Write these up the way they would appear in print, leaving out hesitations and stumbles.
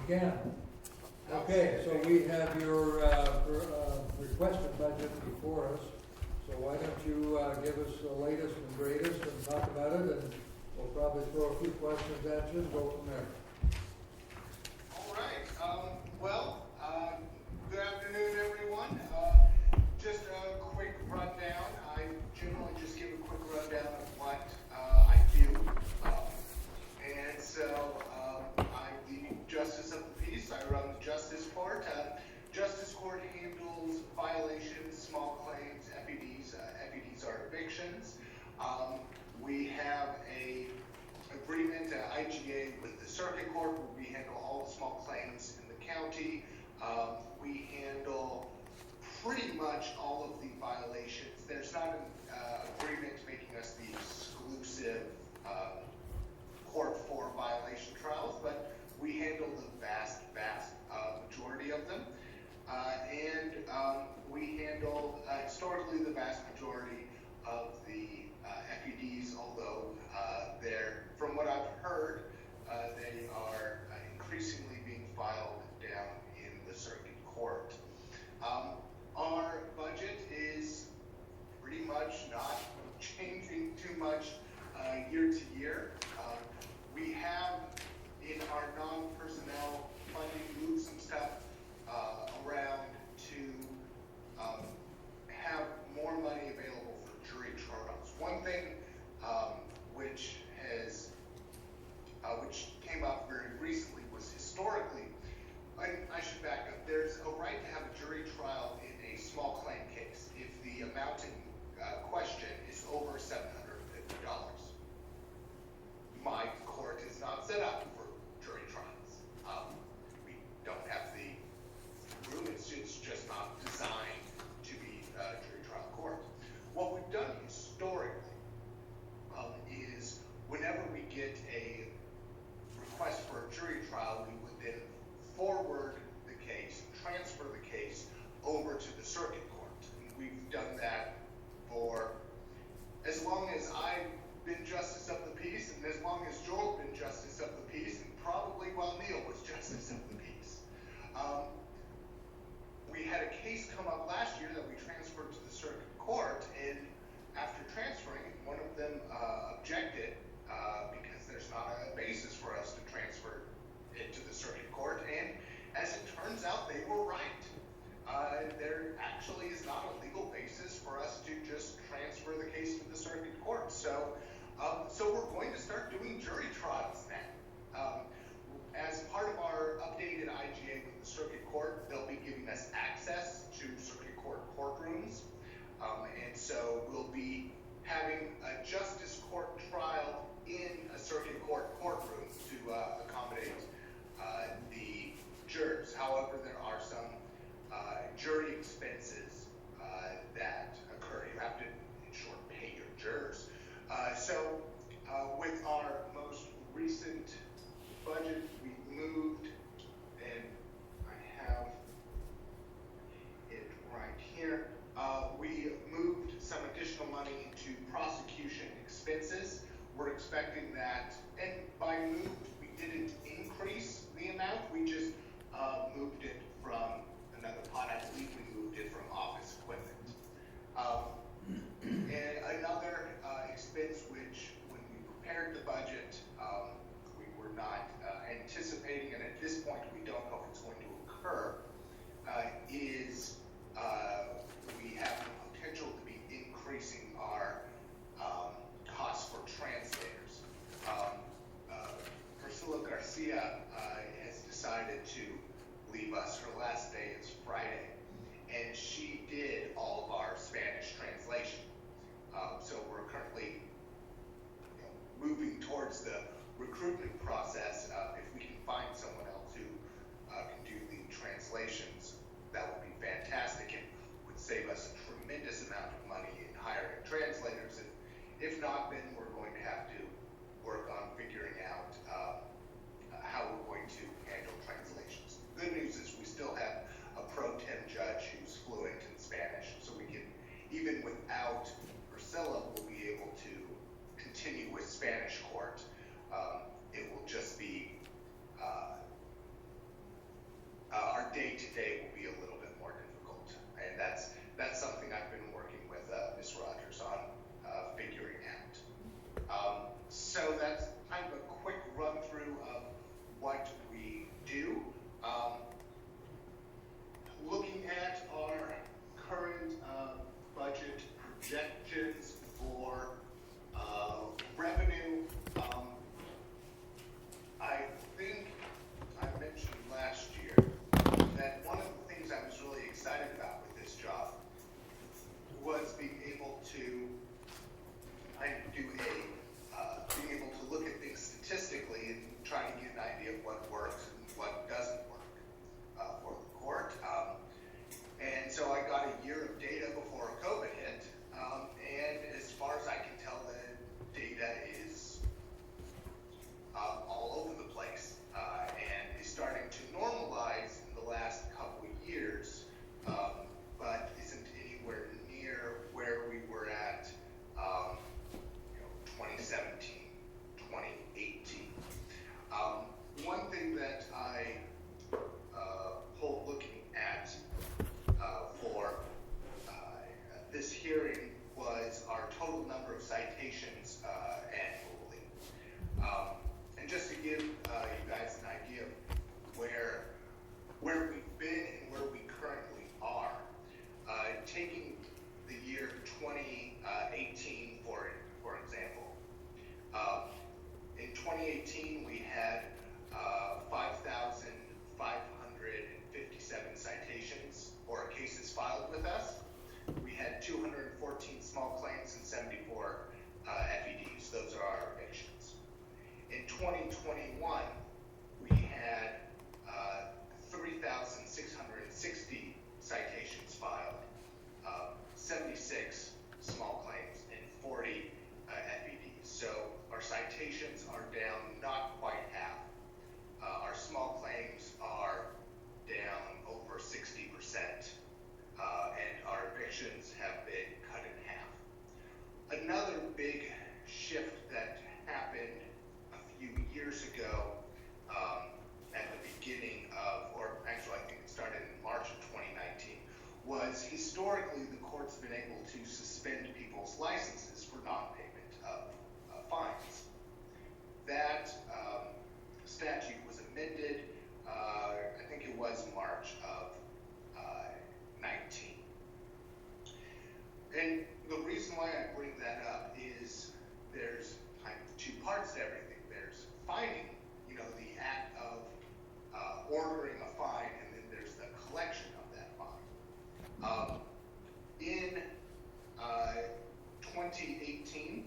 can. Okay, so we have your requested budget before us. So why don't you give us the latest and greatest and talk about it, and we'll probably throw a few questions at you and go from there. All right. Good afternoon, everyone. Just a quick rundown. I generally just give a quick rundown of what I do. I'm the Justice of the Peace. I run the Justice Court. Justice Court handles violations, small claims, FEDs. FEDs are evictions. We have a agreement, IGA, with the Circuit Court, where we handle all the small claims in the county. We handle pretty much all of the violations. There's not an agreement making us the exclusive court for violation trials, but we handle the vast majority of them. We handle historically the vast majority of the FEDs, although from what I've heard, they are increasingly being filed down in the circuit court. Our budget is pretty much not changing too much year to year. We have in our non-personnel funding moved some stuff around to have more money available for jury trials. One thing which came up very recently was historically, I should back up, there's a right to have a jury trial in a small claim case if the amount in question is over $750. My court is not set up for jury trials. We don't have the room, it's just not designed to be a jury trial court. What we've done historically is whenever we get a request for a jury trial, we would then forward the case, transfer the case over to the circuit court. And we've done that for as long as I've been Justice of the Peace, and as long as Joel's been Justice of the Peace, and probably while Neil was Justice of the Peace. We had a case come up last year that we transferred to the circuit court, and after transferring, one of them objected because there's not a basis for us to transfer it to the circuit court, and as it turns out, they were right. There actually is not a legal basis for us to just transfer the case to the circuit court. So we're going to start doing jury trials now. As part of our updated IGA with the circuit court, they'll be giving us access to circuit court courtrooms. And so we'll be having a justice court trial in a circuit court courtroom to accommodate the jurors. However, there are some jury expenses that occur. You have to, in short, pay your jurors. With our most recent budget, we moved, and I have it right here. We moved some additional money into prosecution expenses. We're expecting that, and by moved, we didn't increase the amount, we just moved it from another pot. I believe we moved it from office equipment. And another expense which, when we prepared the budget, we were not anticipating, and at this point we don't know if it's going to occur, is we have the potential to be increasing our costs for translators. Priscilla Garcia has decided to leave us. Her last day is Friday, and she did all of our Spanish translation. So we're currently moving towards the recruitment process. If we can find someone else who can do the translations, that would be fantastic and would save us a tremendous amount of money in hiring translators. If not, then we're going to have to work on figuring out how we're going to handle translations. The good news is we still have a pro tem judge who's fluent in Spanish, so we can, even without Priscilla, we'll be able to continue with Spanish court. It will just be 2018, we had 5,557 citations or cases filed with us. We had 214 small claims and 74 FEDs. Those are our evictions. In 2021, we had 3,660 citations filed, 76 small claims, and 40 FEDs. So our citations are down not quite half. Our small claims are down over 60%, and our evictions have been cut in half. Another big shift that happened a few years ago, at the beginning of, or actually I think it started in March of 2019, was historically the court's been able to suspend people's licenses for non-payment of fines. That statute was amended, I think it was March of 19. And the reason why I bring that up is there's kind of two parts to everything. There's fining, the act of ordering a fine, and then there's the collection of that fine. In 2018,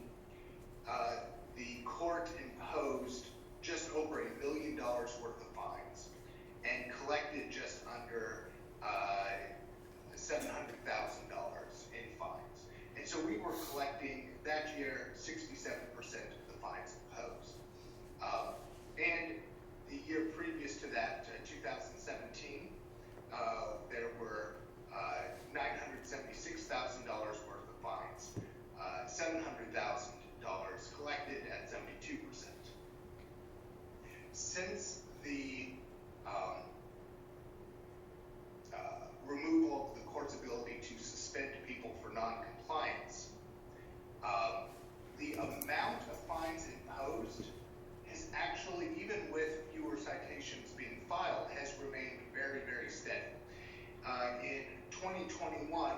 the court imposed just over $1 million worth of fines and collected just under $700,000 in fines. And so we were collecting that year 67% of the fines imposed. And the year previous to that, 2017, there were $976,000 worth of fines, $700,000 collected at 72%. Since the removal of the court's ability to suspend people for non-compliance, the amount of fines imposed has actually, even with fewer citations being filed, has remained very, very steady. In 2021,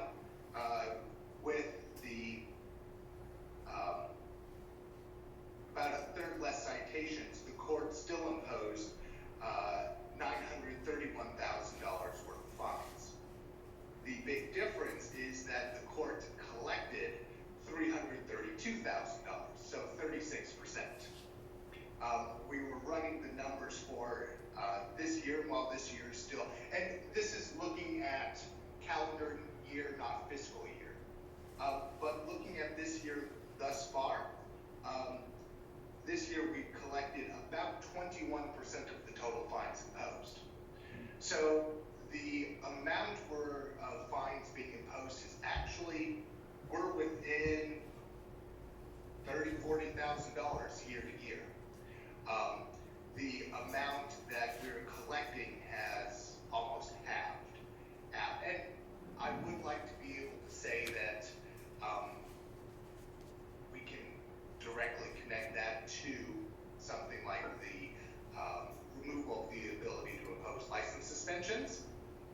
with the about a third less citations, the court still imposed $931,000 worth of fines. The big difference is that the court collected $332,000, so 36%. We were running the numbers for this year, while this year is still, and this is looking at calendar year, not fiscal year. But looking at this year thus far, this year we've collected about 21% of the total fines imposed. So the amount of fines being imposed is actually, we're within $30,000, $40,000 year to year. The amount that we're collecting has almost halved. And I would like to be able to say that we can directly connect that to something like the removal of the ability to impose license suspensions,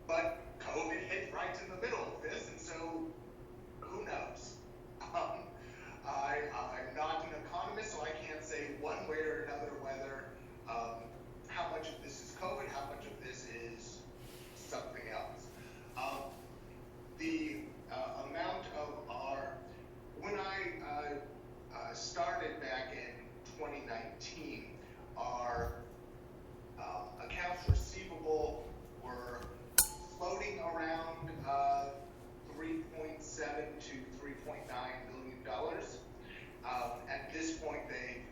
but COVID hit right in the middle of this, and so who knows? I'm not an economist, so I can't say one way or another whether how much of this is COVID, how much of this is something else. The amount of when I started back in 2019, our accounts receivable were floating around 3.7 to $3.9 million. At this point, they've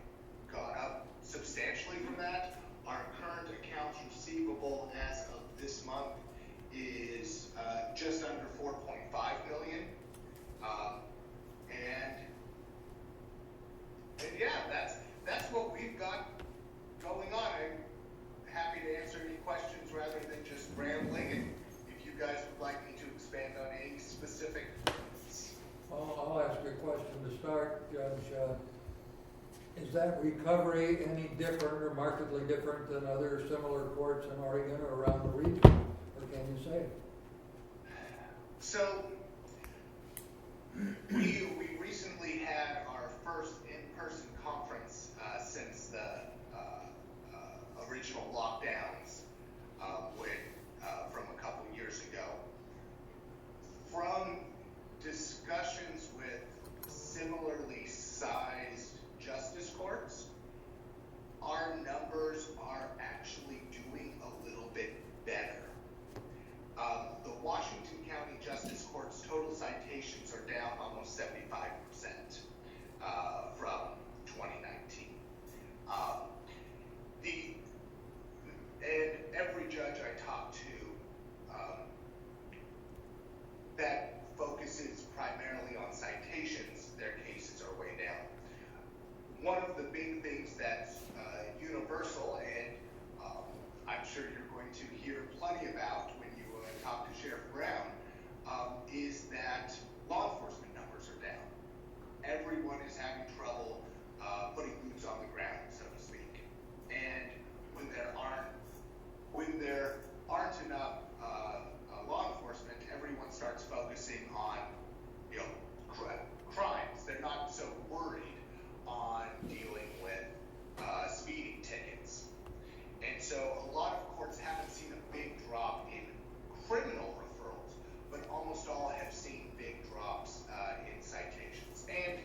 gone up substantially from that. Our current accounts receivable as of this month is just under 4.5 million. And yeah, that's what we've got going on. I'm happy to answer any questions rather than just rambling, and if you guys would like me to expand on any specific. I'll ask you a question to start, Judge. Is that recovery any different or markedly different than other similar courts in Oregon or around the region? Or can you say? So, we recently had our first in-person conference since the original lockdowns from a couple years ago. From discussions with similarly sized justice courts, our numbers are actually doing a little bit better. The Washington County Justice Court's total citations are down almost 75% from 2019. And every judge I talk to that focuses primarily on citations, their cases are way down. One of the big things that's universal, and I'm sure you're going to hear plenty about when you talk to Sheriff Brown, is that law enforcement numbers are down. Everyone is having trouble putting boots on the ground, so to speak. And when there aren't enough law enforcement, everyone starts focusing on, crimes. They're not so worried on dealing with speeding tickets. And so a lot of courts haven't seen a big drop in criminal referrals, but almost all have seen big drops in citations. And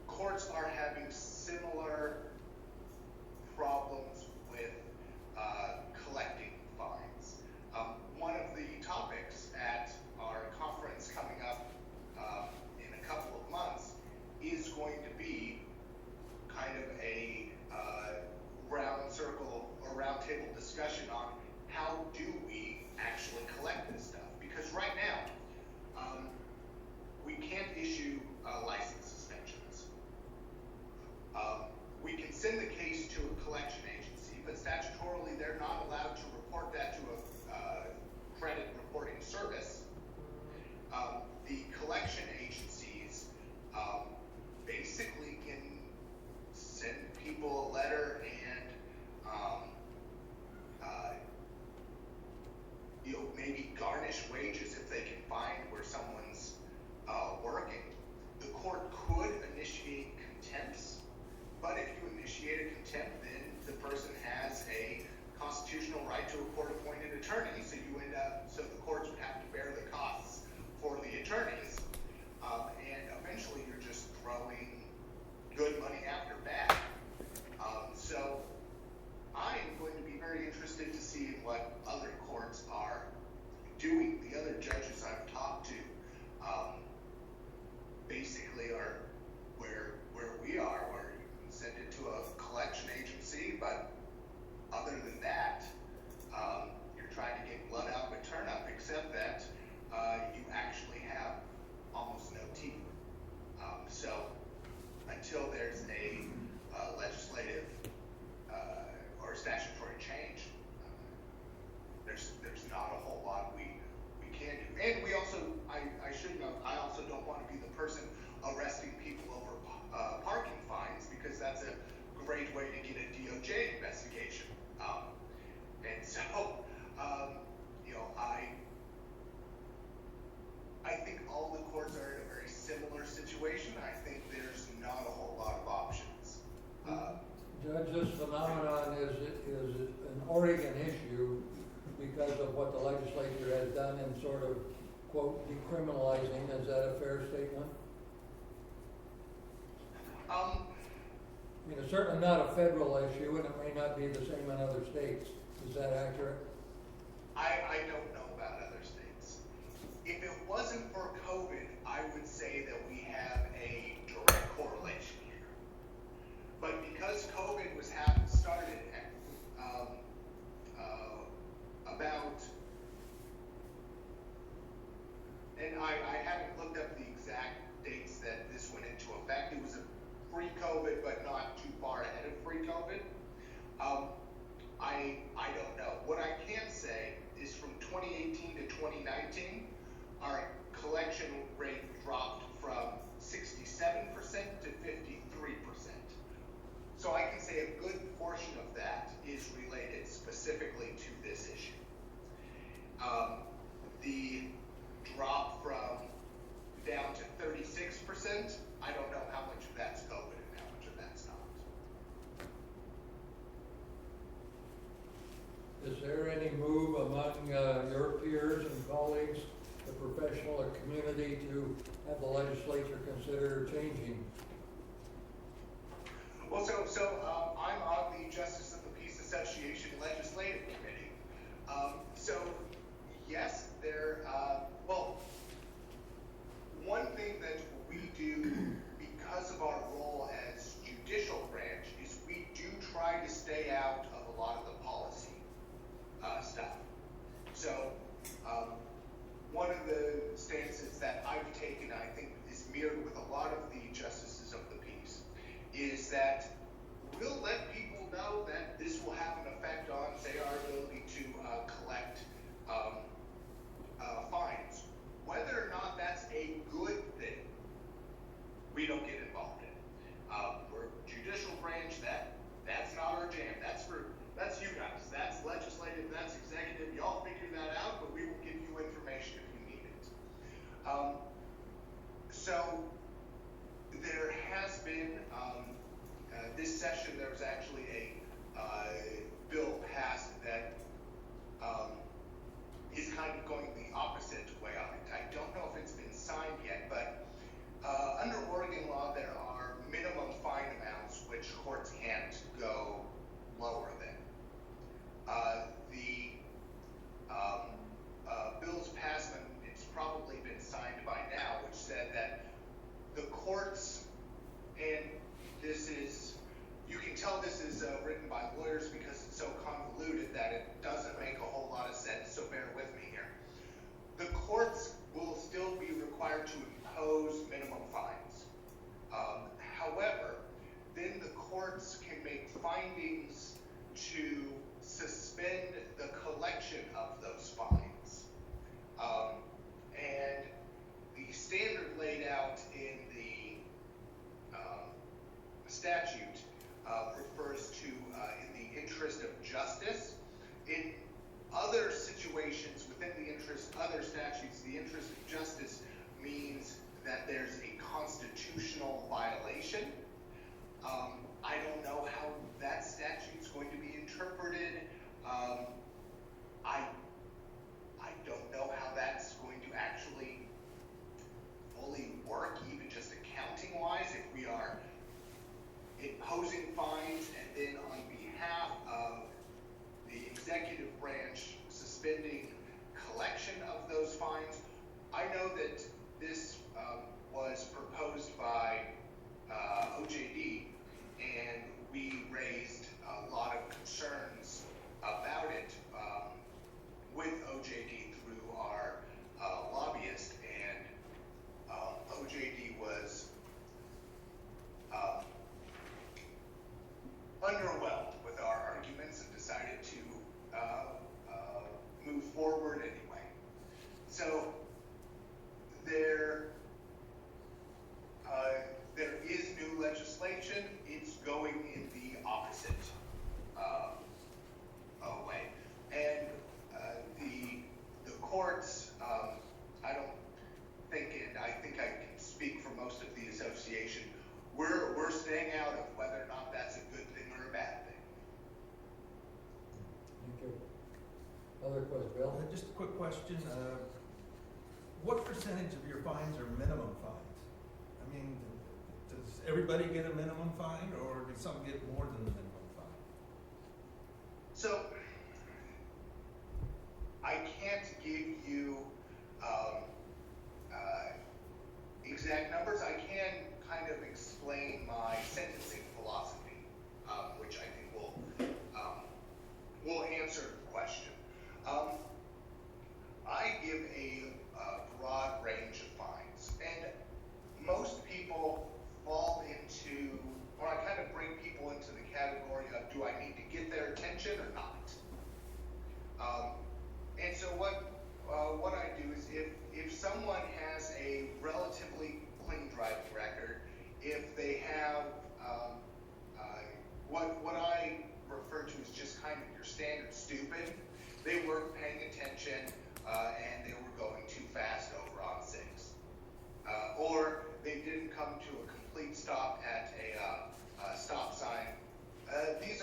courts are having similar problems with collecting fines. One of the topics at our conference coming up in a couple of months is going to be kind of a round table discussion on how do we actually collect this stuff. Because right now, we can't issue license suspensions. We can send the case to a collection agency, but statutorily they're not allowed to report that to a credit reporting service. The collection agencies basically can send people a letter and maybe garnish wages if they can find where someone's working. The court could initiate contempts, but if you initiate a contempt, then the person has a constitutional right to a court-appointed attorney, so the courts would have to bear the costs for the attorneys, and eventually you're just throwing good money after bad. So I'm going to be very interested to see what other courts are doing. The other judges I've talked to basically are where we are, where you can send it to a collection agency, but other than that, you're trying to get blood out of a turnip, except that you actually have almost no teeth. So until there's a legislative or statutory change, there's not a whole lot we can do. And we also, I should note, I also don't want to be the person arresting people over parking fines, because that's a great way to get a DOJ investigation. And so, I think all the courts are in a very similar situation. I think there's not a whole lot of options. Judge, this phenomenon is an Oregon issue because of what the legislature has done in sort of, quote, decriminalizing. Is that a fair statement? I mean, it's certainly not a federal issue, and it may not be the same in other states. Is that accurate? I don't know about other states. If it wasn't for COVID, I would say that we have a direct correlation here. But because COVID started about, and I haven't looked up the exact dates that this went into effect. It was a pre-COVID, but not too far ahead of pre-COVID. I don't know. What I can say is from 2018 to 2019, our collection rate dropped from 67% to 53%. So I can say a good portion of that is related specifically to this issue. The drop from down to 36%, I don't know how much of that's COVID and how much of that's not. any move among your peers and colleagues, the professional community, to have the legislature consider changing? Well, I'm on the Justice of the Peace Association Legislative Committee. So yes, well, one thing that we do because of our role as judicial branch is we do try to stay out of a lot of the policy stuff. So one of the stances that I've taken, I think, is mirrored with a lot of the justices of the peace, is that we'll let people know that this will have an effect on, say, our ability to collect fines. Whether or not that's a good thing, we don't get involved in. We're judicial branch, that's not our jam. That's you guys. That's legislative, that's executive. Y'all figure that out, but we will give you information if you need it. So there has been, this session, there was actually a bill passed that is kind of going the opposite way on it. I don't know if it's been signed yet, but under Oregon law, there are minimum fine amounts which courts can't go lower than. The bill's passed, and it's probably been signed by now, which said that the courts, and this is, you can tell this is written by lawyers because it's so convoluted that it doesn't make a whole lot of sense, so bear with me here. The courts will still be required to impose minimum fines. However, then the courts can make findings to suspend the collection of those fines. And the standard laid out in the statute refers to in the interest of justice. In other situations within the interest, other statutes, the interest of justice means that there's a constitutional violation. I don't know how that statute's going to be interpreted. I don't know how that's going to actually fully work, even just accounting-wise, if we are imposing fines and then on behalf of the executive branch suspending collection of those fines. I know that this was proposed by OJD, and we raised a lot of concerns about it with OJD through our lobbyist, and OJD was underwhelmed with our arguments and decided to move forward anyway. So there is new legislation. It's going in the opposite way, and the courts. I don't think, and I think I can speak for most of the association. We're staying out of whether or not that's a good thing or a bad thing. Thank you. Other question, Bill? Just a quick question. What percentage of your fines are minimum fines? I mean, does everybody get a minimum fine, or do some get more than the minimum fine? So I can't give you exact numbers. I can kind of explain my sentencing philosophy, which I think will answer the question. I give a broad range of fines, and most people fall into, or I kind of bring people into the category of, do I need to get their attention or not? And so what I do is, if someone has a relatively clean driving record, if they have what I refer to as just kind of your standard stupid, they weren't paying attention and they were going too fast over on 6, or they didn't come to a complete stop at a stop sign. These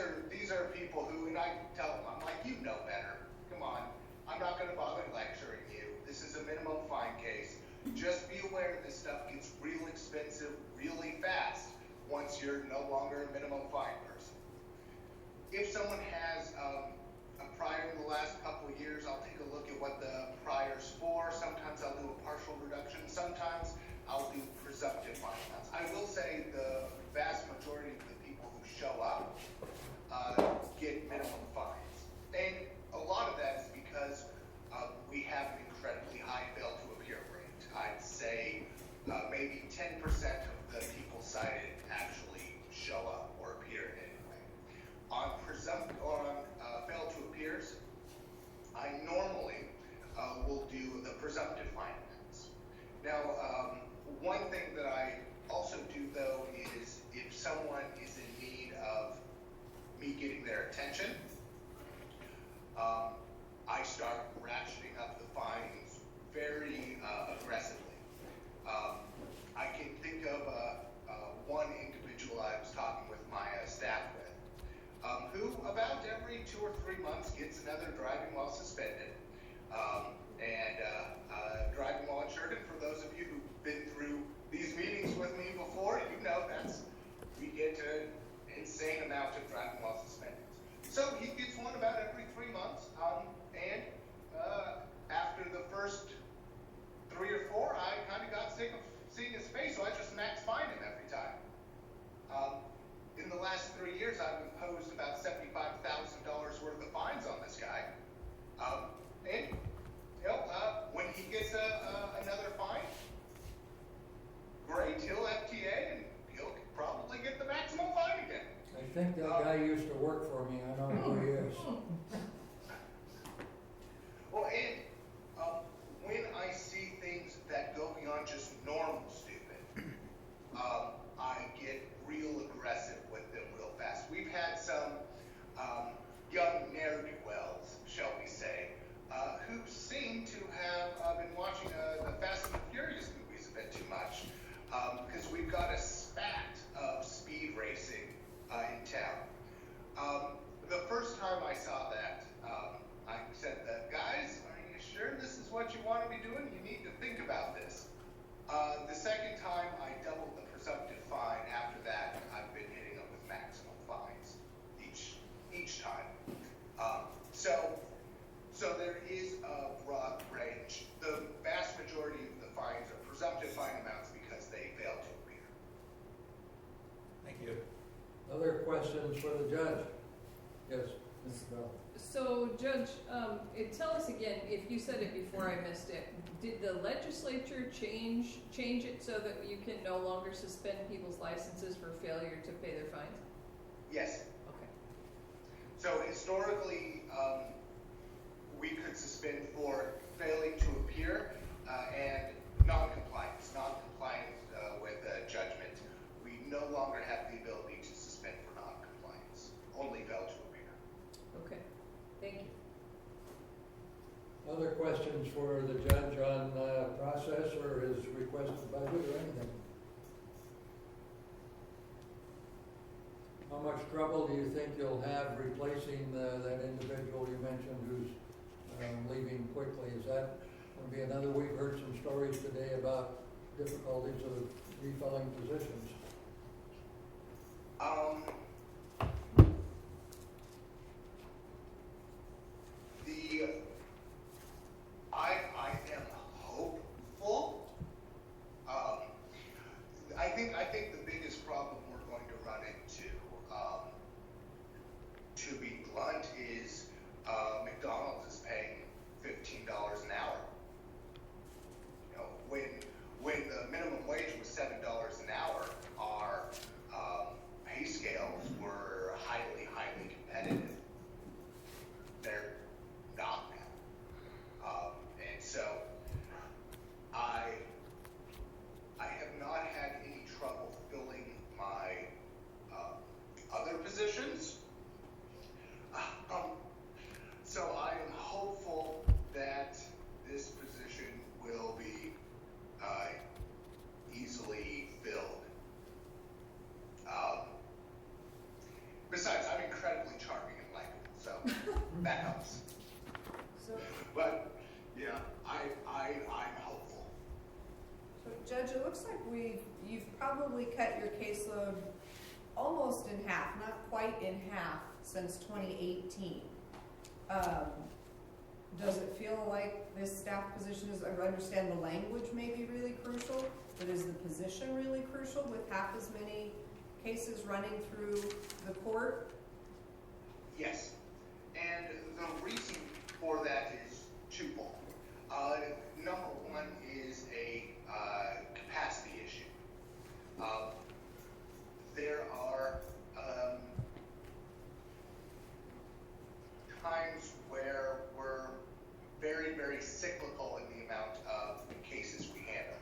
are people who, and I tell them, I'm like, you know better. Come This is a minimum fine case. Just be aware this stuff gets real expensive really fast once you're no longer a minimum fine person. If someone has a prior in the last couple of years, I'll take a look at what the prior's for. Sometimes I'll do a partial reduction. Sometimes I'll do presumptive fine amounts. I will say the vast majority of the people who show up get minimum fines. And a lot of that is because we have an incredibly high bail to appear rate. I'd say maybe 10% of the people cited actually show up or appear anyway. On fail to appears, I normally will do the presumptive fine amounts. Now, one thing that I also do though is if someone is in need of me getting their attention, I start ratcheting up the fines very aggressively. I can think of one individual I was talking with my staff with, who about every 2 or 3 months gets another driving while suspended, and driving while insured. And for those of you who've been through these meetings with me before, you know we get an insane amount of driving while suspended. So he gets one about every 3 months, and after the first 3 or 4, I kind of got sick of seeing his face, so I just max fine him every time. In the last 3 years, I've imposed about $75,000 worth of fines on this guy. And when he gets another fine, great, he'll FTA and he'll probably get the maximum fine again. I think that guy used to work for me, I know who he is. Well, and when I see things that go beyond just normal stupid, I get real aggressive with them real fast. We've had some young ne'er-do-wells, shall we say, who seem to have been watching the Fast and the Furious movies a bit too much, because we've got a spat of speed racing in town. The first time I saw that, I said, guys, are you sure this is what you want to be doing? You need to think about this. The second time, I doubled the presumptive fine. After that, I've been hitting them with maximum fines each time. So there is a broad range. The vast majority of the fines are presumptive fine amounts because they fail to appear. Thank you. Other questions for the judge? Yes, Mrs. Bell. So, Judge, tell us again, if you said it before I missed it, did the legislature change it so that you can no longer suspend people's licenses for failure to pay their fines? Yes. Okay. So historically, we could suspend for failing to appear and non-compliance with a judgment. We no longer have the ability to suspend for non-compliance, only fail to appear. Okay. Thank you. Other questions for the judge on process or his requested budget or anything? How much trouble do you think you'll have replacing that individual you mentioned who's leaving quickly? Is that going to be another? We've heard some stories today about difficulties of refilling positions. I am hopeful. I think the biggest problem we're going to run into, to be blunt, is McDonald's is paying $15 an hour. You know, when the minimum wage was $7 an hour, our pay scales were highly competitive. They're not now. And so I have not had any trouble filling my other positions. So I am hopeful that this position will be easily filled. Besides, I'm incredibly charming and likable, so that helps. So, But yeah, I Judge, it looks like you've probably cut your caseload almost in half, not quite in half, since 2018. Does it feel like this staff position is, I understand the language may be really crucial, but is the position really crucial with half as many cases running through the court? Yes, and the reason for that is twofold. Number one is a capacity issue. There are times where we're very, very cyclical in the amount of cases we handle.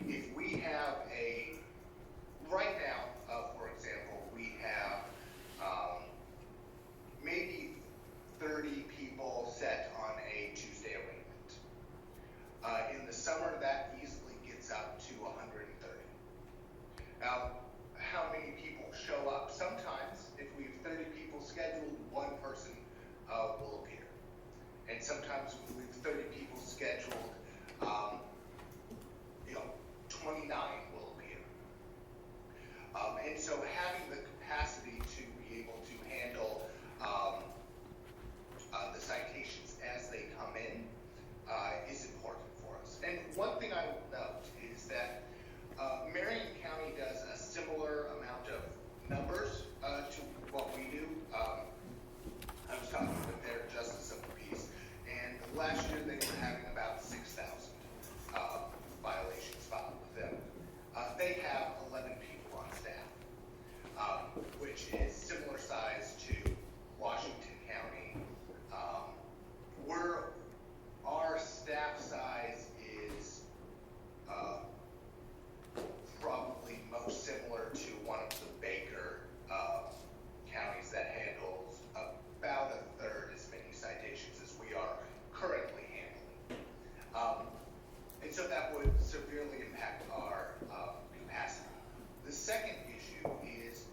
If we have right now, for example, we have maybe 30 people set on a Tuesday arraignment. In the summer, that easily gets up to 130. Now, how many people show up? Sometimes, if we have 30 people scheduled, one person will appear. And sometimes when we have 30 people scheduled, 29 will appear. And so having the capacity to be able to handle the citations as they come in is important for us. And one thing I will note is that Marion County does a similar amount of numbers to what we do. I was talking with their Justice of the Peace, and last year they were having about 6,000 violations filed with them. They have 11 people on staff, which is similar size to Washington County. Our staff size is probably most similar to one of the Baker counties that handles about a third as many citations as we are currently handling. And so that would severely impact our capacity. The second issue is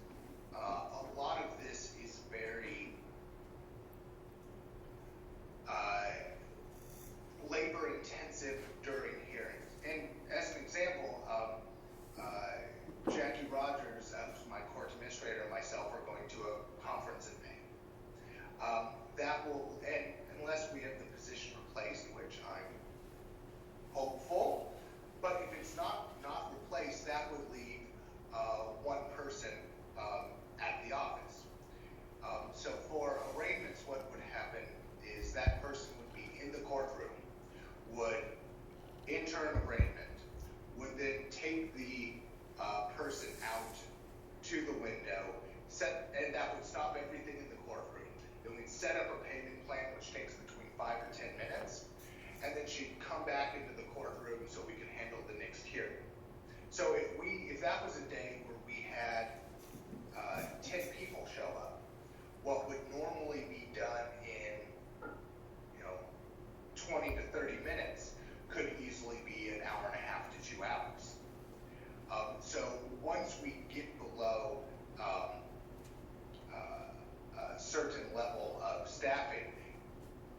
a lot of this is very labor intensive during hearings. And as an example, Jackie Rogers, who's my court administrator, and myself are going to a conference in May. That will, and unless we have the position replaced, which I'm hopeful, but if it's not replaced, that would leave one person at the office. So for arraignments, what would happen is that person would be in the courtroom, would enter an arraignment, would then take the person out to the window, and that would stop everything in the courtroom. Then we'd set up a payment plan, which takes between 5 or 10 minutes, and then she'd come back into the courtroom so we could handle the next hearing. So if that was a day where we had 10 people show up, what would normally be done in 20 to 30 minutes could easily be an hour and a half to 2 hours. So once we get below a certain level of staffing,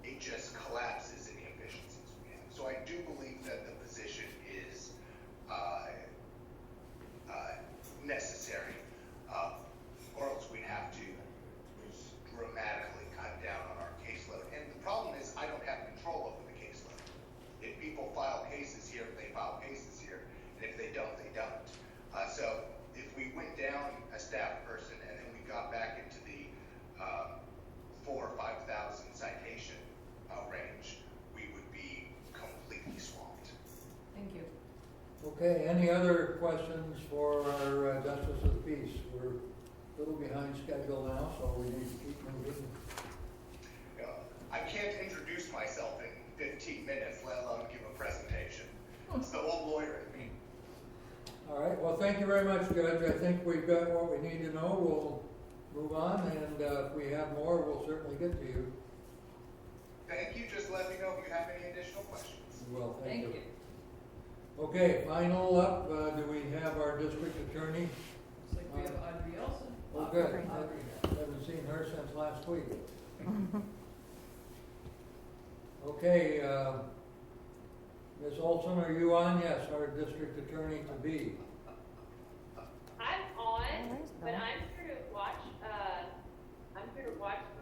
it just collapses in the efficiencies we have. So I do believe that the position is necessary, or else we'd have to dramatically cut down on our caseload. And the problem is I don't have control over the caseload. If people file cases here, they file cases here, and if they don't, they don't. So if we went down a staff person and then we got back into the 4,000 or 5,000 citation range, we would be completely swamped. Thank you. Okay, any other questions for our Justice of the Peace? We're a little behind schedule now, so we need to keep moving. I can't introduce myself in 15 minutes, let alone give a presentation. It's the old lawyer in me. All right, well, thank you very much, Judge. I think we've got what we need to know. We'll move on, and if we have more, we'll certainly get to you. Thank you. Just let me know if you have any additional questions. Well, thank you. Thank you. Okay, final up, do we have our district attorney? Looks like we have Audrey Olson. Oh, good. Haven't seen her since last week. Ms. Olson, are you on? Yes, our district attorney to be. I'm on, but I'm here to watch,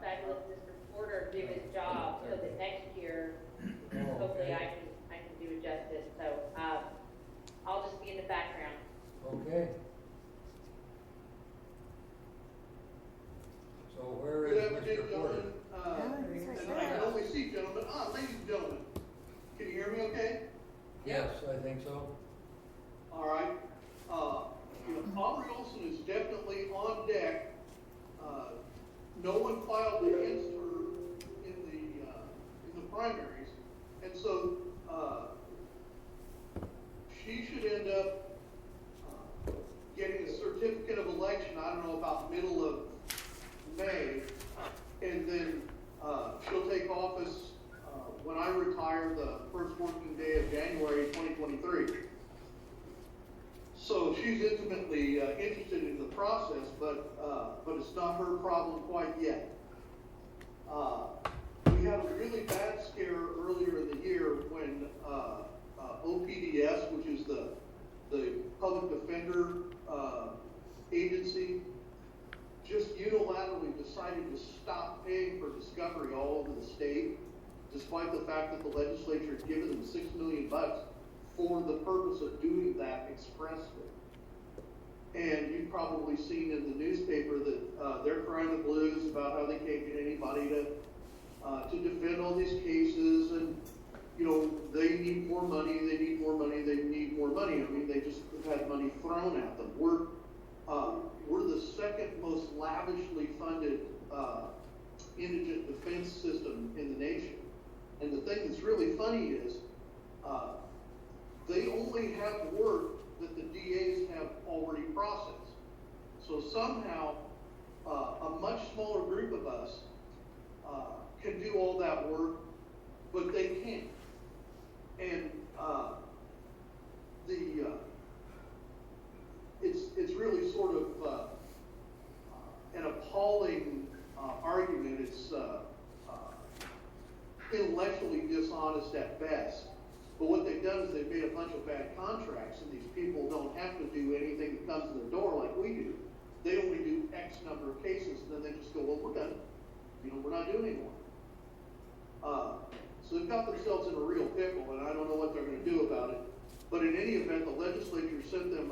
fabulous Mr. Porter do his job so that next year, Oh, hopefully okay. I can do it justice. So, I'll just be in the background. Okay. So where is Good afternoon, Mr. Porter? gentlemen. And I can only see gentlemen. Ladies and gentlemen, can you hear me okay? Yes, I think so. All right. Aubrey Olson is definitely on deck. No one filed against her in the primaries, and so she should end up getting a certificate of election. I don't know, about middle of May, and then she'll take office when I retire, the first working day of January 2023. So she's intimately interested in the process, but it's not her problem quite yet. We had a really bad scare earlier in the year when OPDS, which is the public defender agency, just unilaterally decided to stop paying for discovery all over the state, despite the fact that the legislature had given them $6 million for the purpose of doing that expressly. And you've probably seen in the newspaper that they're crying the blues about how they can't get anybody to defend all these cases, and they need more money, they need more money, they need more money. I mean, they just have had money thrown at them. We're the second most lavishly funded indigent defense system in the nation. And the thing that's really funny is they only have work that the DAs have already processed. So somehow a much smaller group of us can do all that work, but they can't. And it's really sort of an appalling argument. It's intellectually dishonest at best. But what they've done is they've made a bunch of bad contracts, and these people don't have to do anything that comes to their door like we do. They only do X number of cases, and then they just go, well, we're done. We're not doing anymore. So they've got themselves in a real pickle, and I don't know what they're going to do about it. But in any event, the legislature sent them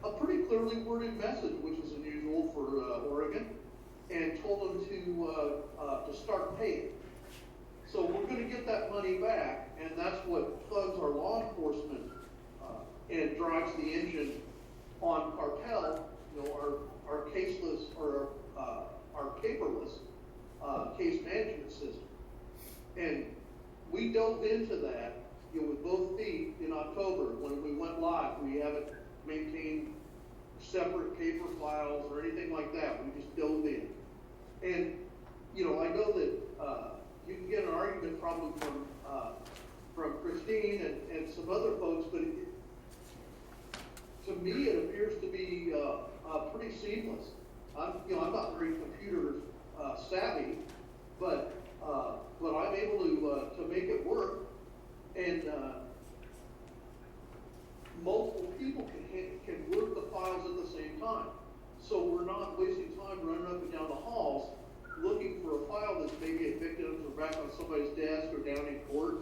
a pretty clearly worded message, which is unusual for Oregon, and told them to start paying. So we're going to get that money back, and that's what funds our law enforcement and drives the engine on cartel, our caseless or our paperless case management system. And we dove into that with both feet in October when we went live. We haven't maintained separate paper files or anything like that. We just dove in. And I know that you can get an argument probably from Christine and some other folks, but to me it appears to be pretty seamless. I'm not very computer savvy, but I'm able to make it work, and multiple people can work the files at the same time. So we're not wasting time running up and down the halls looking for a file that's maybe a victim's or back on somebody's desk or down in court.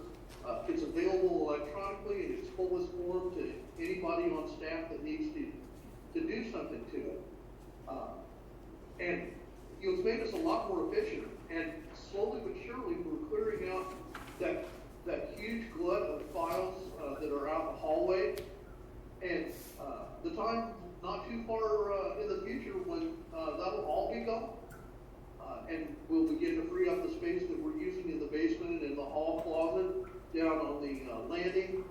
It's available electronically in its fullest form to anybody on staff that needs to do something to it. And it's made us a lot more efficient. And slowly but surely, we're clearing out that huge glut of files that are out in the hallway. And the time not too far in the future when that'll all be gone. And we'll begin to free up the space that we're using in the basement and in the hall closet down on the landing.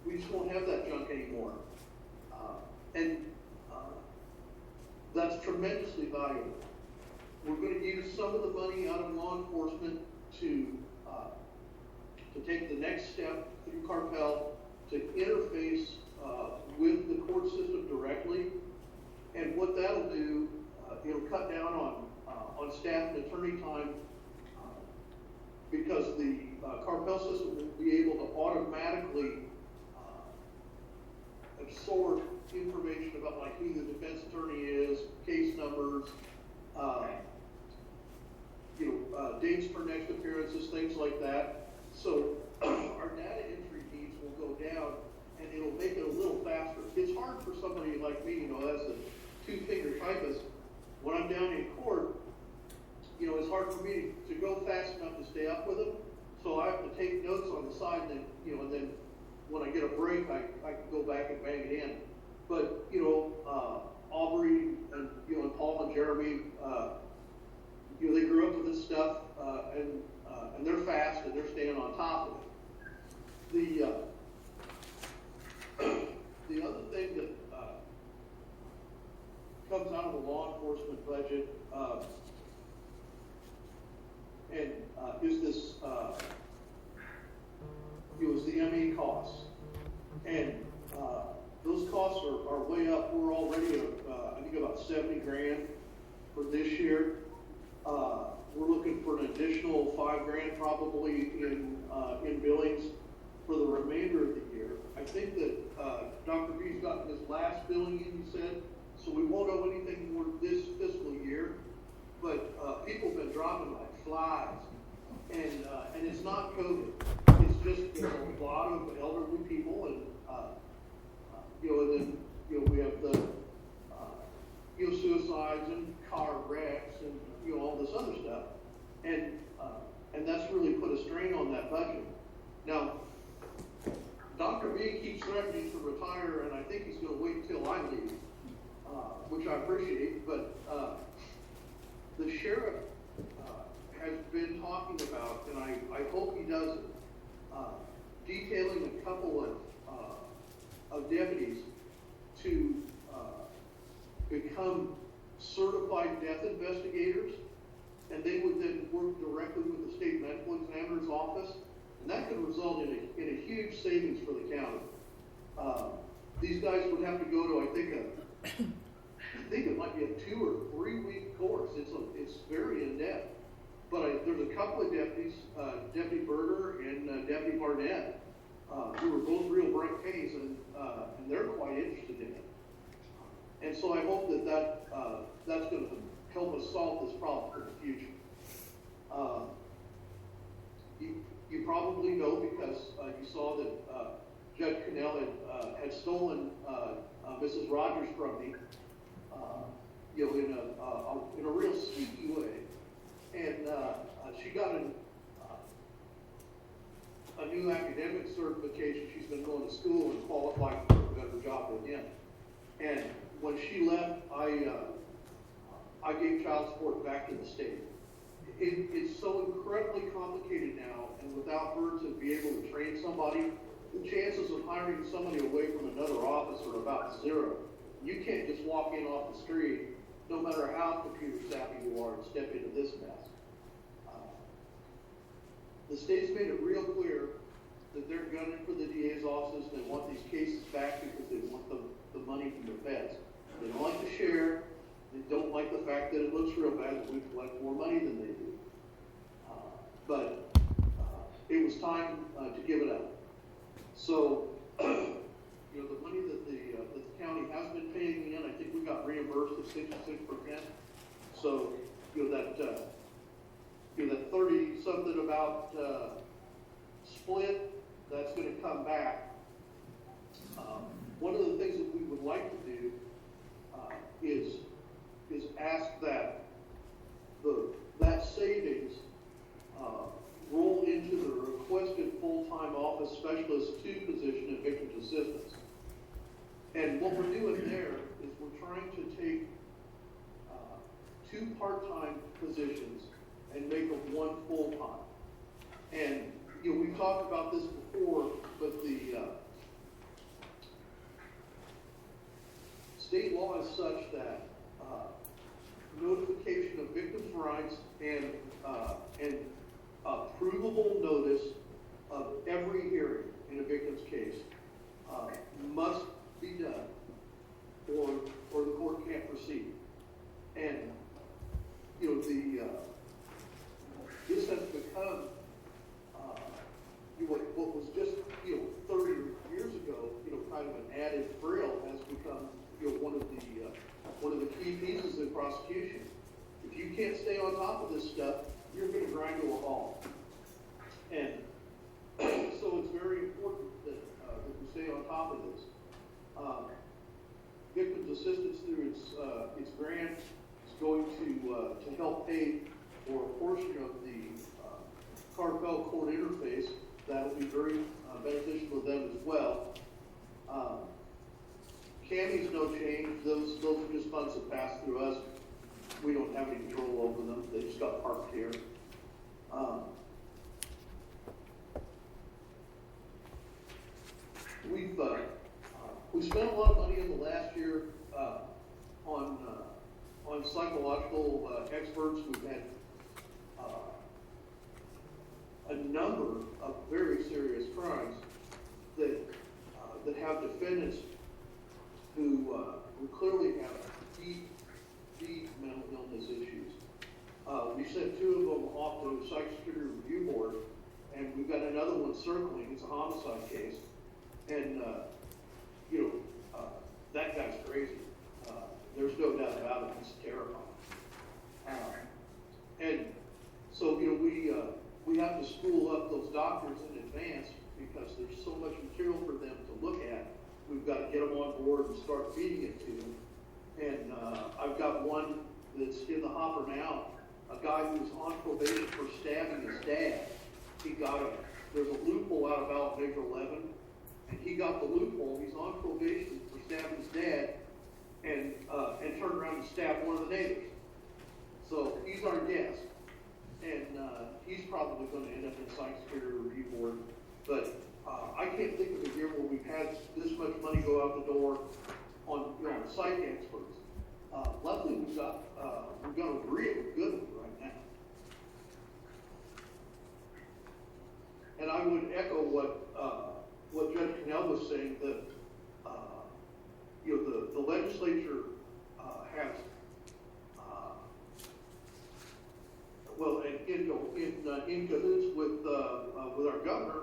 We just won't have that junk anymore. And that's tremendously valuable. We're going to use some of the money out of law enforcement to take the next step through Carpel to interface with the court system directly. And what that'll do, it'll cut down on staff and attorney time because the Carpel system will be able to automatically absorb information about like who the defense attorney is, case numbers, dates for next appearances, things like that. So our data entry needs will go down, and it'll make it a little faster. It's hard for somebody like me, as a two-finger typist. When I'm down in court, it's hard for me to go fast enough to stay up with them. So I have to take notes on the side, and then, and then when I get a break, I can go back and bang it in. But Aubrey and and Paul and Jeremy, they grew up with this stuff, and they're fast and they're staying on top of it. The other thing that comes out of the law enforcement budget is this is the ME costs, and those costs are way up. We're already at I think about $70,000 for this year. We're looking for an additional $5,000 probably in billings for the remainder of the year. I think that Dr. B's gotten his last billing in, you said, so we won't owe anything more this fiscal year. But people have been dropping like flies, and it's not COVID. It's just a lot of elderly people, and and then we have the suicides and car wrecks and all this other stuff, and that's really put a strain on that budget. Now, Dr. B keeps threatening to retire, and I think he's going to wait until I leave, which I appreciate. But the sheriff has been talking about, and I hope he does it, detailing a couple of deputies to become certified death investigators, and they would then work directly with the state medical examiner's office, and that could result in a huge savings for the county. These guys would have to go to, I think it might be a 2 or 3 week course. It's very in depth. But there's a couple of deputies, Deputy Berger and Deputy Barnett, who are both real bright pays, and they're quite interested in it. And so I hope that's going to help us solve this problem for the future. You probably know, because you saw that Judge Cannell had stolen Mrs. Rogers from me, in a real sneaky way, and she got a new academic certification. She's been going to school and qualified for a better job with him. And when she left, I gave child support back to the state. It's so incredibly complicated now, and without her to be able to train somebody, the chances of hiring somebody away from another office are about zero. You can't just walk in off the street, no matter how computer savvy you are, and step into this mess. The state's made it real clear that they're gunning for the DA's offices, and they want these cases back because they want the money from the feds. They don't like to share. They don't like the fact that it looks real bad that we collect more money than they do. But it was time to give it up. So, the money that the county has been paying in, I think we got reimbursed at 66%. So, that 30-something about split, that's going to come back. One of the things that we would like to do is ask that that savings roll into the requested full-time office specialist 2 position in victims assistance. And what we're doing there is we're trying to take 2 part-time positions and make them 1 full-time. And we've talked about this before, but the state law is such that notification of victims' rights and provable notice of every hearing in a victim's case must be done, or the court can't proceed. And this has become key pieces in prosecution. If you can't stay on top of this stuff, you're gonna grind to a halt. And so it's very important that we stay on top of this. Victims Assistance through its grant is going to help pay for a portion of the Carvel court interface. That'll be very beneficial to them as well. CAMI's no change. Those are just funds that pass through us. We don't have any control over them. They just got parked here. We spent a lot of money in the last year on psychological experts. We've had a number of very serious crimes that have defendants who clearly have deep mental illness issues. We sent 2 of them off to the Psych Security Review Board, and we've got another one circling. It's a homicide case, and that guy's crazy. There's no doubt about it. He's terrifying. And so we have to spool up those doctors in advance because there's so much material for them to look at. We've got to get them on board and start feeding it to them. And I've got one that's in the hopper now, a guy who was on probation for stabbing his dad. There's a loophole out of Alabama 11, and he got the loophole. He's on probation for stabbing his dad, and turned around and stabbed one of the neighbors. So he's our guest, and he's probably going to end up in Psych Security Review Board. But I can't think of a year where we've had this much money go out the door on psych experts. Luckily, we've got a really good one right now. And I would echo what Judge Cannell was saying, that the legislature has in cahoots with our governor,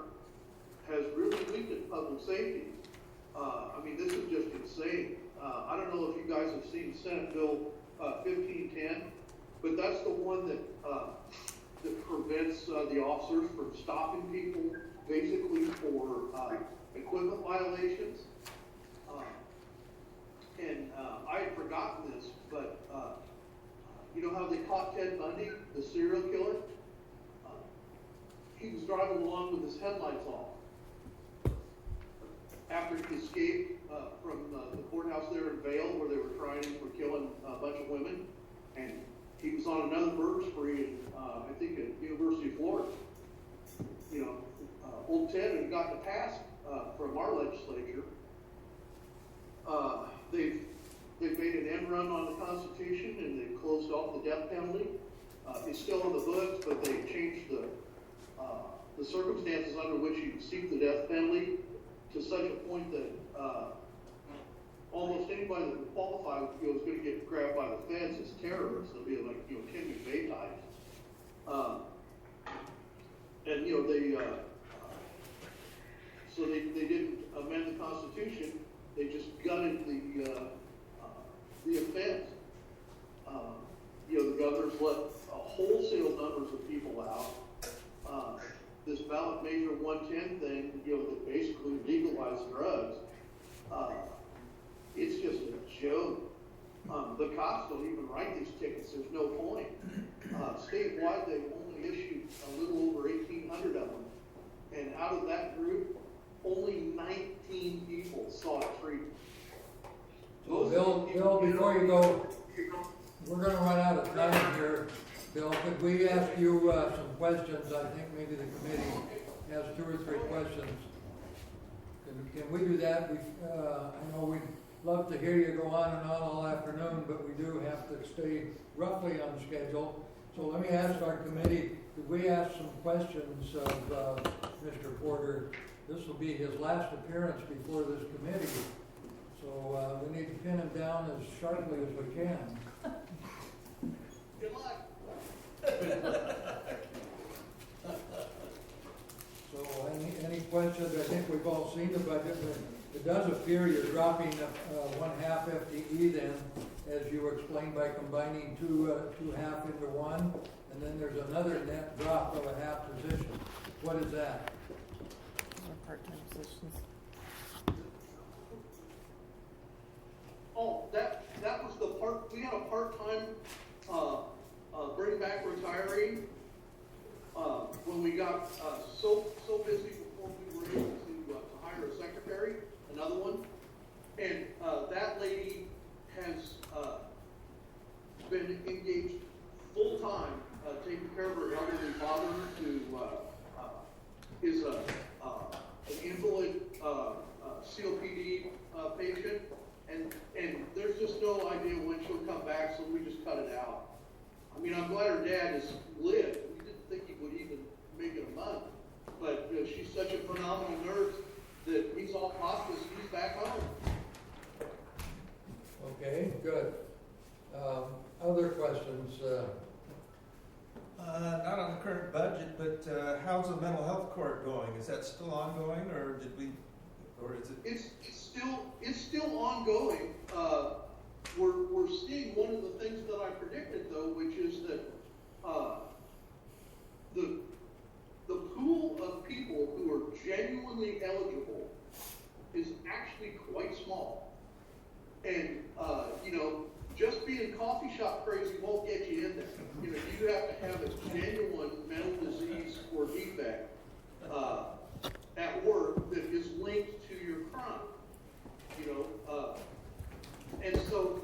has really weakened public safety. I mean, this is just insane. I don't know if you guys have seen Senate Bill 1510, but that's the one that prevents the officers from stopping people, basically for equipment violations. And I had forgotten this, but you know how they caught Ted Bundy, the serial killer? He was driving along with his headlights off after he escaped from the courthouse there in Vail, where they were trying him for killing a bunch of women. And he was on another murder spree in, I think, at University of Florida. Old Ted had gotten a pass from our legislature. They've made an end run on the Constitution, and they've closed off the death penalty. It's still in the books, but they changed the circumstances under which you seek the death penalty to such a point that almost anybody that would qualify is going to get grabbed by the feds as terrorists. They'll be like, Ken McVeigh types. And so they didn't amend the Constitution. They just gutted the offense. The governor's let wholesale numbers of people out. This ballot measure 110 thing, that basically legalized drugs. It's just a joke. The cops don't even write these tickets. There's no point. Statewide, they've only issued a little over 1,800 of them. And out of that group, only 19 people sought treatment. So Bill, before you go, we're going to run out of time here. Bill, could we ask you some questions? I think maybe the committee has 2 or 3 questions. Can we do that? I know we'd love to hear you go on and on all afternoon, but we do have to stay roughly on schedule. So let me ask our committee, could we ask some questions of Mr. Porter? This will be his last appearance before this committee, so we need to pin him down as sharply as we can. Good luck. So any questions? I think we've all seen the budget, but it does appear you're dropping one half FTE then, as you explained by combining two half into one, and then there's another net drop of a half position. What is that? Part-time positions. Oh, that was the part, we had a part-time, bring back retiree, when we got, so busy before we were able to hire a secretary, another one. And, that lady has, been engaged full-time, taking care of her elderly father who, is an invalid, COPD, patient. And there's just no idea when she'll come back, so we just cut it out. I mean, I'm glad her dad has lived. We didn't think he would even make it a month. But she's such a phenomenal nurse that he's off hospice, he's back home. Okay, good. Other questions? Not on the current budget, but how's the mental health court going? Is that still ongoing, or did we, or is it? It's still ongoing. We're seeing one of the things that I predicted though, which is that the pool of people who are genuinely eligible is actually quite small. And just being coffee shop crazy won't get you in there. You have to have a genuine mental disease or defect at work that is linked to your crime. And so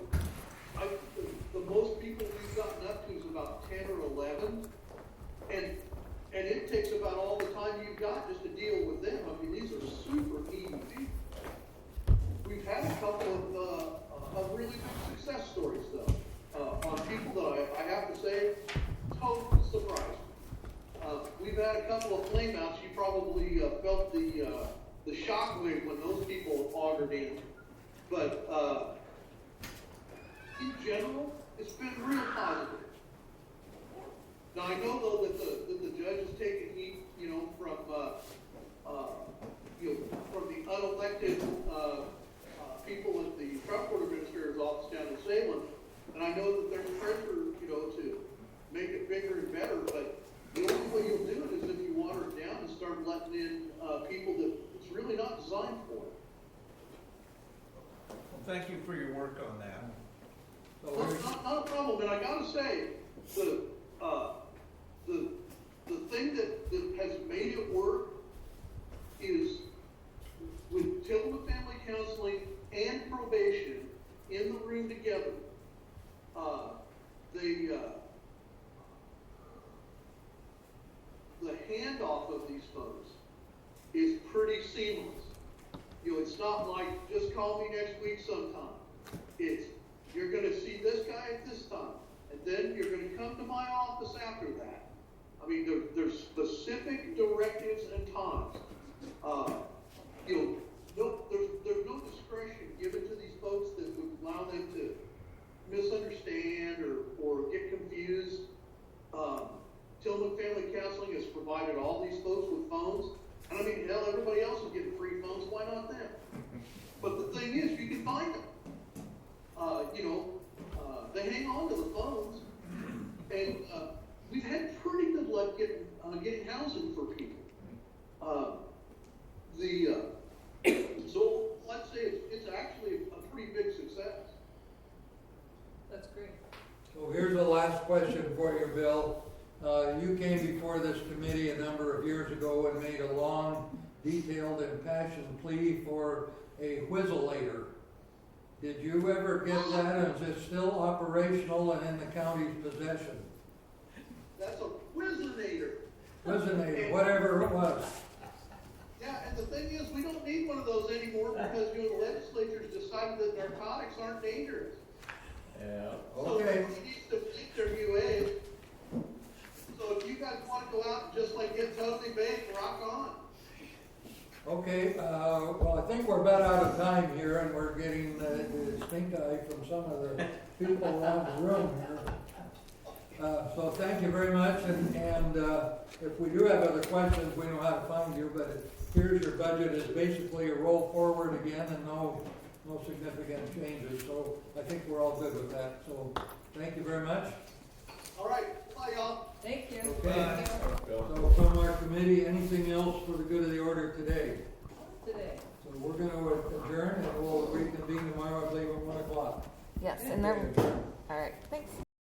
the most people we've gotten up to is about 10 or 11, and it takes about all the time you've got just to deal with them. I mean, these are super needy people. We've had a couple of really good success stories though, on people that I have to say, totally surprised. We've had a couple of flameouts. You probably felt the shockwave when those people augured in. But in general, it's been real positive. Now I know though that the judge has taken heat, from from the unelected people at the Trump Court Administrator's office down in Salem, and I know that there's pressure, to make it bigger and better. But the only way you'll do it is if you water it down and start letting in people that it's really not designed for. Well, thank you for your work on that. Not a problem, and I gotta say, the thing that has made it work is with Tillamook Family Counseling and probation in the room together. The handoff of these folks is pretty seamless. It's not like just call me next week sometime. It's you're going to see this guy at this time, and then you're going to come to my office after that. I mean, there's specific directives and times. There's no discretion given to these folks that would allow them to misunderstand or get confused. Tillamook Family Counseling has provided all these folks with phones. And I mean, hell, everybody else is getting free phones. Why not them? But the thing is, you can find them. They hang on to the phones, and we've had pretty good luck getting housing for people. So let's say it's actually a pretty big success. That's great. So here's the last question for you, Bill. You came before this committee a number of years ago and made a long, detailed, and passionate plea for a whistleator. Did you ever get that, and is it still operational and in the county's possession? That's a Whizzinator. Whizzinator, whatever it was. Yeah, and the thing is, we don't need one of those anymore because the legislature's decided that narcotics aren't dangerous. Yeah. So Okay. everybody needs to meet their UA. So if you guys want to go out and just get totally baked, rock on. Okay, well, I think we're about out of time here, and we're getting the stink eye from some of the people around the room here. So thank you very much, and if we do have other questions, we know how to find you, but here's your budget is basically a roll forward again and no significant changes, so I think we're all good with that, so thank you very much. All right, bye y'all. Thank you. Okay. Thank you. So from our committee, anything else for the good of the order today? Today. So we're gonna adjourn and we'll reconvene tomorrow, I believe, at 1 o'clock. Yes, and Okay, then, adjourn. all right, thanks.